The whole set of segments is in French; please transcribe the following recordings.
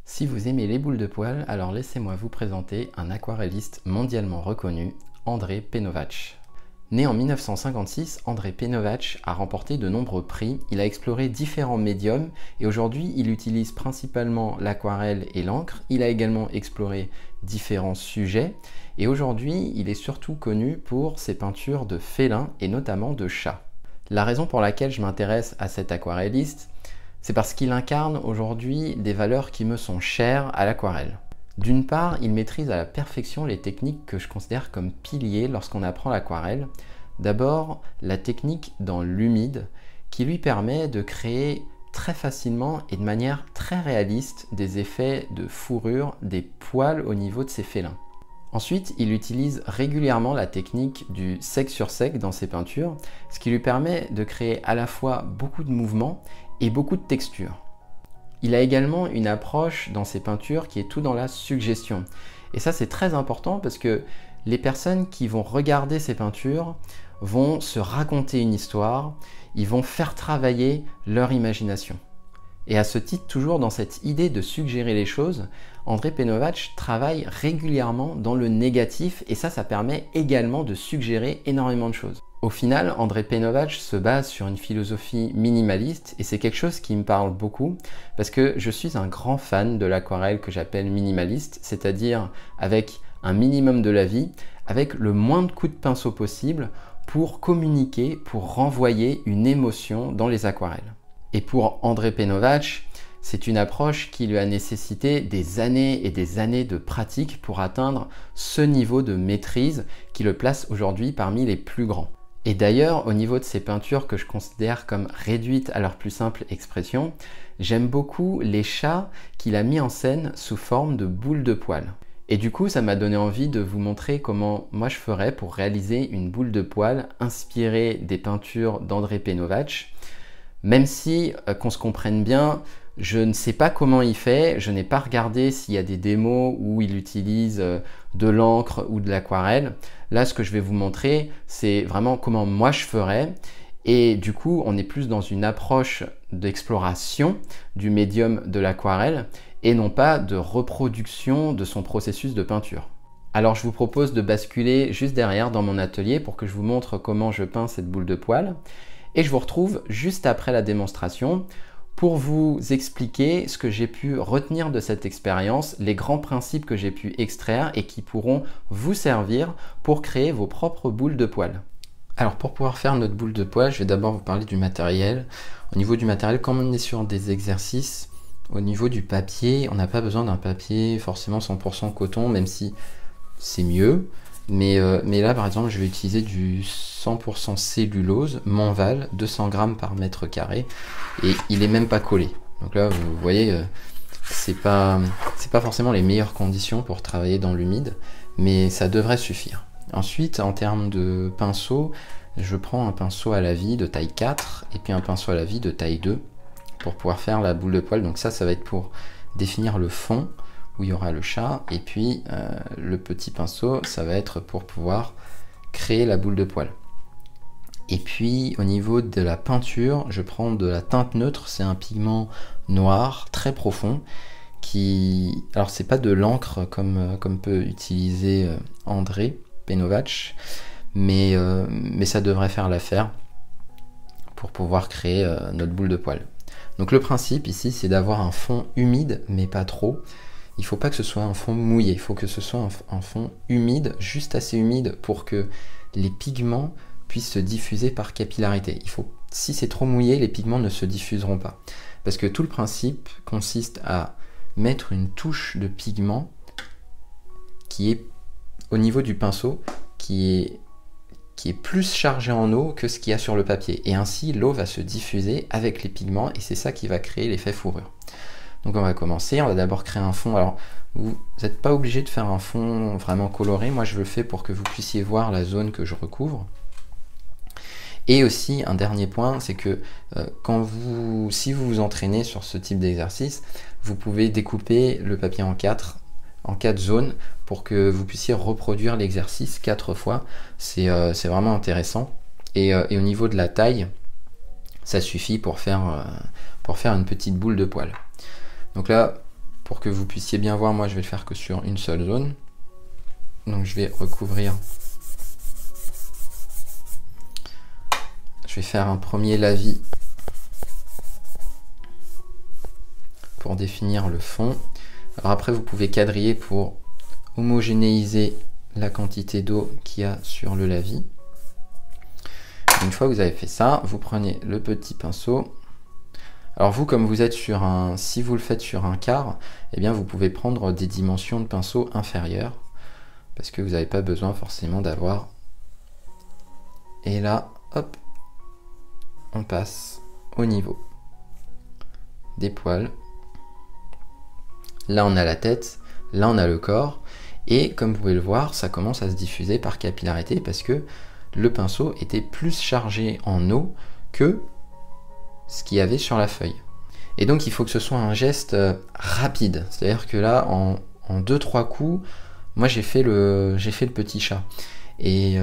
Si vous aimez les boules de poil, alors laissez-moi vous présenter un aquarelliste mondialement reconnu, André Peinovac. Né en 1956, André Peinovac a remporté de nombreux prix, il a exploré différents médiums et aujourd'hui il utilise principalement l'aquarelle et l'encre. Il a également exploré différents sujets et aujourd'hui il est surtout connu pour ses peintures de félins et notamment de chats. La raison pour laquelle je m'intéresse à cet aquarelliste, c'est parce qu'il incarne aujourd'hui des valeurs qui me sont chères à l'aquarelle. D'une part, il maîtrise à la perfection les techniques que je considère comme piliers lorsqu'on apprend l'aquarelle. D'abord, la technique dans l'humide qui lui permet de créer très facilement et de manière très réaliste des effets de fourrure, des poils au niveau de ses félins. Ensuite, il utilise régulièrement la technique du sec sur sec dans ses peintures, ce qui lui permet de créer à la fois beaucoup de mouvements et beaucoup de textures. Il a également une approche dans ses peintures qui est tout dans la suggestion. Et ça, c'est très important parce que les personnes qui vont regarder ces peintures vont se raconter une histoire, ils vont faire travailler leur imagination. Et à ce titre, toujours dans cette idée de suggérer les choses, André Peinovac travaille régulièrement dans le négatif et ça permet également de suggérer énormément de choses. Au final, André Peinovac se base sur une philosophie minimaliste et c'est quelque chose qui me parle beaucoup parce que je suis un grand fan de l'aquarelle que j'appelle minimaliste, c'est-à-dire avec un minimum de la vie, avec le moins de coups de pinceau possible pour communiquer, pour renvoyer une émotion dans les aquarelles. Et pour André Peinovac, c'est une approche qui lui a nécessité des années et des années de pratique pour atteindre ce niveau de maîtrise qui le place aujourd'hui parmi les plus grands. Et d'ailleurs, au niveau de ces peintures que je considère comme réduites à leur plus simple expression, j'aime beaucoup les chats qu'il a mis en scène sous forme de boules de poil. Et du coup, ça m'a donné envie de vous montrer comment moi je ferais pour réaliser une boule de poil inspirée des peintures d'André Peinovac. Même si, qu'on se comprenne bien, je ne sais pas comment il fait, je n'ai pas regardé s'il y a des démos où il utilise de l'encre ou de l'aquarelle. Là, ce que je vais vous montrer, c'est vraiment comment moi je ferais. Et du coup, on est plus dans une approche d'exploration du médium de l'aquarelle et non pas de reproduction de son processus de peinture. Alors, je vous propose de basculer juste derrière dans mon atelier pour que je vous montre comment je peins cette boule de poil. Et je vous retrouve juste après la démonstration pour vous expliquer ce que j'ai pu retenir de cette expérience, les grands principes que j'ai pu extraire et qui pourront vous servir pour créer vos propres boules de poil. Alors pour pouvoir faire notre boule de poil, je vais d'abord vous parler du matériel. Au niveau du matériel, comme on est sur des exercices, au niveau du papier, on n'a pas besoin d'un papier forcément 100% coton, même si c'est mieux. Mais là, par exemple, je vais utiliser du 100% cellulose, Monval, 200 grammes par mètre carré, et il n'est même pas collé. Donc là, vous voyez, c'est pas forcément les meilleures conditions pour travailler dans l'humide, mais ça devrait suffire. Ensuite, en termes de pinceau, je prends un pinceau à la vie de taille 4 et puis un pinceau à la vie de taille 2 pour pouvoir faire la boule de poil. Donc ça va être pour définir le fond, où il y aura le chat, et puis le petit pinceau, ça va être pour pouvoir créer la boule de poil. Et puis au niveau de la peinture, je prends de la teinte neutre, c'est un pigment noir très profond, qui... Alors c'est pas de l'encre comme peut utiliser André Peinovac, mais ça devrait faire l'affaire pour pouvoir créer notre boule de poil. Donc le principe ici, c'est d'avoir un fond humide, mais pas trop. Il ne faut pas que ce soit un fond mouillé, il faut que ce soit un fond humide, juste assez humide pour que les pigments puissent se diffuser par capillarité. Si c'est trop mouillé, les pigments ne se diffuseront pas. Parce que tout le principe consiste à mettre une touche de pigment qui est au niveau du pinceau, qui est plus chargé en eau que ce qu'il y a sur le papier. Et ainsi, l'eau va se diffuser avec les pigments et c'est ça qui va créer l'effet fourrure. Donc on va commencer, on va d'abord créer un fond. Alors vous n'êtes pas obligé de faire un fond vraiment coloré, moi je le fais pour que vous puissiez voir la zone que je recouvre. Et aussi un dernier point, c'est que si vous vous entraînez sur ce type d'exercice, vous pouvez découper le papier en 4 zones pour que vous puissiez reproduire l'exercice 4 fois. C'est vraiment intéressant. Et au niveau de la taille, ça suffit pour faire une petite boule de poil. Donc là, Pour que vous puissiez bien voir, moi je vais le faire que sur une seule zone. Donc je vais recouvrir. Je vais faire un premier lavis pour définir le fond. Alors après, vous pouvez quadriller pour homogénéiser la quantité d'eau qu'il y a sur le lavis. Une fois que vous avez fait ça, vous prenez le petit pinceau. Alors vous, comme vous êtes sur un, si vous le faites sur un quart, eh bien vous pouvez prendre des dimensions de pinceau inférieures parce que vous n'avez pas besoin forcément d'avoir. Et là, hop, on passe au niveau des poils. Là, on a la tête, là, on a le corps. Et comme vous pouvez le voir, ça commence à se diffuser par capillarité parce que le pinceau était plus chargé en eau que ce qu'il y avait sur la feuille. Et donc, il faut que ce soit un geste rapide. C'est-à-dire que là, en 2-3 coups, moi, j'ai fait le petit chat. Et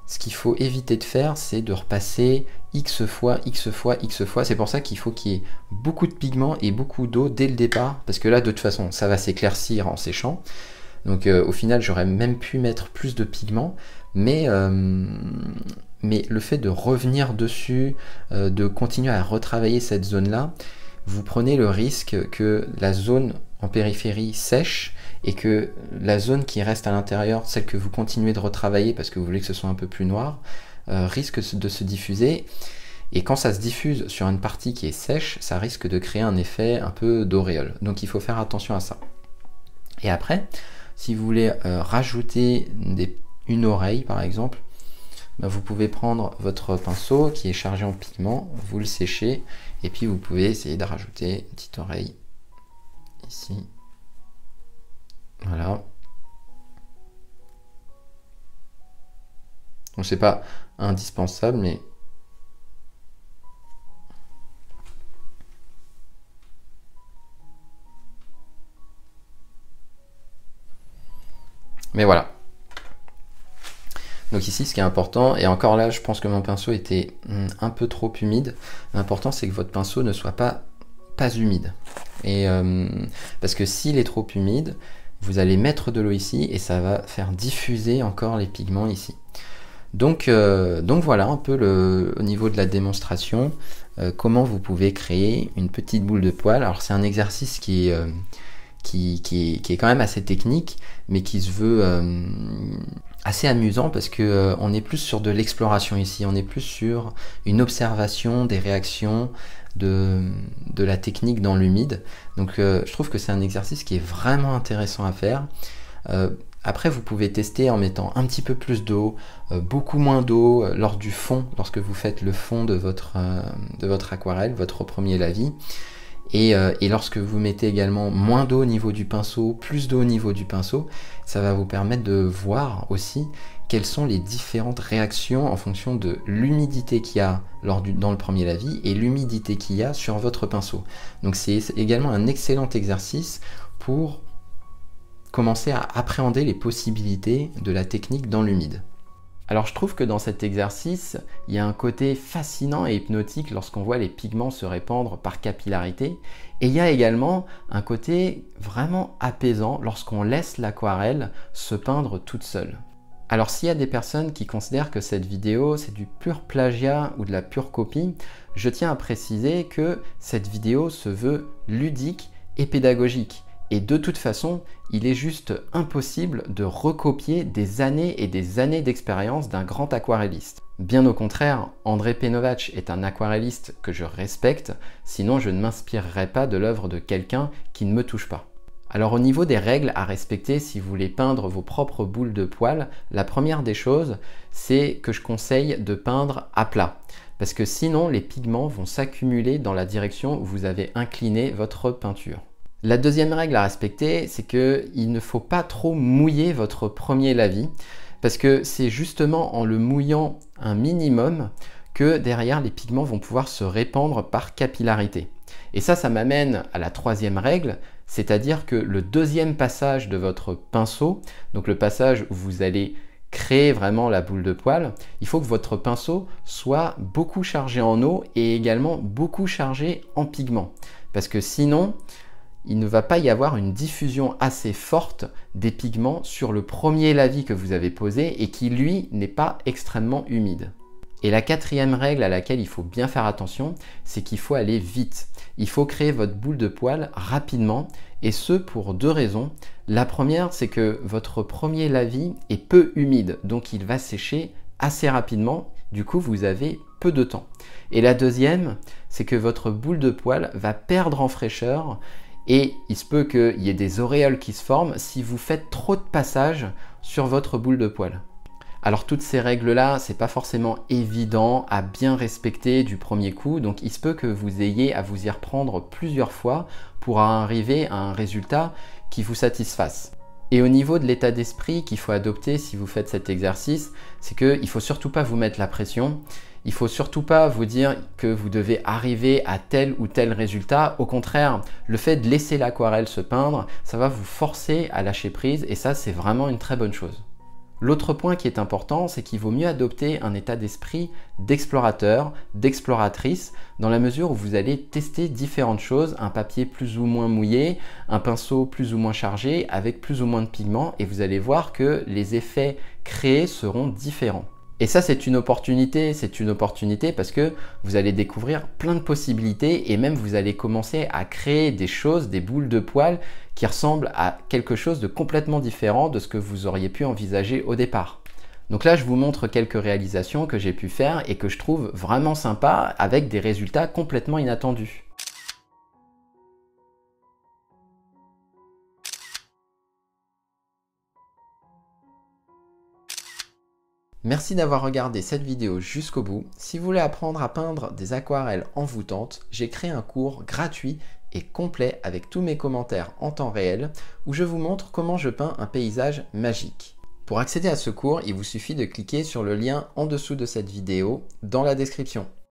ce qu'il faut éviter de faire, c'est de repasser X fois, X fois, X fois. C'est pour ça qu'il faut qu'il y ait beaucoup de pigments et beaucoup d'eau dès le départ. Parce que là, de toute façon, ça va s'éclaircir en séchant. Donc au final, j'aurais même pu mettre plus de pigments. Mais le fait de revenir dessus, de continuer à retravailler cette zone-là, vous prenez le risque que la zone en périphérie sèche et que la zone qui reste à l'intérieur, celle que vous continuez de retravailler parce que vous voulez que ce soit un peu plus noir, risque de se diffuser. Et quand ça se diffuse sur une partie qui est sèche, ça risque de créer un effet un peu d'auréole. Donc il faut faire attention à ça. Et après, si vous voulez rajouter une oreille par exemple, ben vous pouvez prendre votre pinceau qui est chargé en pigment, vous le séchez et puis vous pouvez essayer de rajouter une petite oreille ici. Voilà. Donc c'est pas indispensable, mais voilà. Donc ici, ce qui est important, et encore là, je pense que mon pinceau était un peu trop humide. L'important, c'est que votre pinceau ne soit pas humide. Et parce que s'il est trop humide, vous allez mettre de l'eau ici et ça va faire diffuser encore les pigments ici. Donc voilà un peu au niveau de la démonstration, comment vous pouvez créer une petite boule de poil. Alors c'est un exercice qui est quand même assez technique, mais qui se veut assez amusant parce que on est plus sur de l'exploration ici, on est plus sur une observation des réactions de la technique dans l'humide. Donc je trouve que c'est un exercice qui est vraiment intéressant à faire. Après, vous pouvez tester en mettant un petit peu plus d'eau, beaucoup moins d'eau lors du fond, lorsque vous faites le fond de votre aquarelle, votre premier lavis. Et lorsque vous mettez également moins d'eau au niveau du pinceau, plus d'eau au niveau du pinceau, ça va vous permettre de voir aussi quelles sont les différentes réactions en fonction de l'humidité qu'il y a dans le premier lavis et l'humidité qu'il y a sur votre pinceau. Donc c'est également un excellent exercice pour commencer à appréhender les possibilités de la technique dans l'humide. Alors je trouve que dans cet exercice, il y a un côté fascinant et hypnotique lorsqu'on voit les pigments se répandre par capillarité. Et il y a également un côté vraiment apaisant lorsqu'on laisse l'aquarelle se peindre toute seule. Alors s'il y a des personnes qui considèrent que cette vidéo c'est du pur plagiat ou de la pure copie, je tiens à préciser que cette vidéo se veut ludique et pédagogique. Et de toute façon, il est juste impossible de recopier des années et des années d'expérience d'un grand aquarelliste. Bien au contraire, André Peinovac est un aquarelliste que je respecte, sinon je ne m'inspirerais pas de l'œuvre de quelqu'un qui ne me touche pas. Alors au niveau des règles à respecter si vous voulez peindre vos propres boules de poils, la première des choses, c'est que je conseille de peindre à plat. Parce que sinon, les pigments vont s'accumuler dans la direction où vous avez incliné votre peinture. La deuxième règle à respecter, c'est qu'il ne faut pas trop mouiller votre premier lavis parce que c'est justement en le mouillant un minimum que derrière les pigments vont pouvoir se répandre par capillarité. Et ça m'amène à la troisième règle, c'est-à-dire que le deuxième passage de votre pinceau, donc le passage où vous allez créer vraiment la boule de poil, il faut que votre pinceau soit beaucoup chargé en eau et également beaucoup chargé en pigments. Parce que sinon, il ne va pas y avoir une diffusion assez forte des pigments sur le premier lavis que vous avez posé et qui, lui, n'est pas extrêmement humide. Et la quatrième règle à laquelle il faut bien faire attention, c'est qu'il faut aller vite. Il faut créer votre boule de poêle rapidement, et ce pour deux raisons. La première, c'est que votre premier lavis est peu humide, donc il va sécher assez rapidement, du coup vous avez peu de temps. Et la deuxième, c'est que votre boule de poêle va perdre en fraîcheur, et il se peut qu'il y ait des auréoles qui se forment si vous faites trop de passages sur votre boule de poêle. Alors toutes ces règles-là, c'est pas forcément évident à bien respecter du premier coup, donc il se peut que vous ayez à vous y reprendre plusieurs fois pour arriver à un résultat qui vous satisfasse. Et au niveau de l'état d'esprit qu'il faut adopter si vous faites cet exercice, c'est qu'il ne faut surtout pas vous mettre la pression. Il ne faut surtout pas vous dire que vous devez arriver à tel ou tel résultat. Au contraire, le fait de laisser l'aquarelle se peindre, ça va vous forcer à lâcher prise et ça, c'est vraiment une très bonne chose. L'autre point qui est important, c'est qu'il vaut mieux adopter un état d'esprit d'explorateur, d'exploratrice, dans la mesure où vous allez tester différentes choses, un papier plus ou moins mouillé, un pinceau plus ou moins chargé, avec plus ou moins de pigments, et vous allez voir que les effets créés seront différents. Et ça, c'est une opportunité parce que vous allez découvrir plein de possibilités et même vous allez commencer à créer des choses, des boules de poêle qui ressemblent à quelque chose de complètement différent de ce que vous auriez pu envisager au départ. Donc là, je vous montre quelques réalisations que j'ai pu faire et que je trouve vraiment sympas avec des résultats complètement inattendus. Merci d'avoir regardé cette vidéo jusqu'au bout. Si vous voulez apprendre à peindre des aquarelles envoûtantes, j'ai créé un cours gratuit et complet avec tous mes commentaires en temps réel où je vous montre comment je peins un paysage magique. Pour accéder à ce cours, il vous suffit de cliquer sur le lien en dessous de cette vidéo dans la description.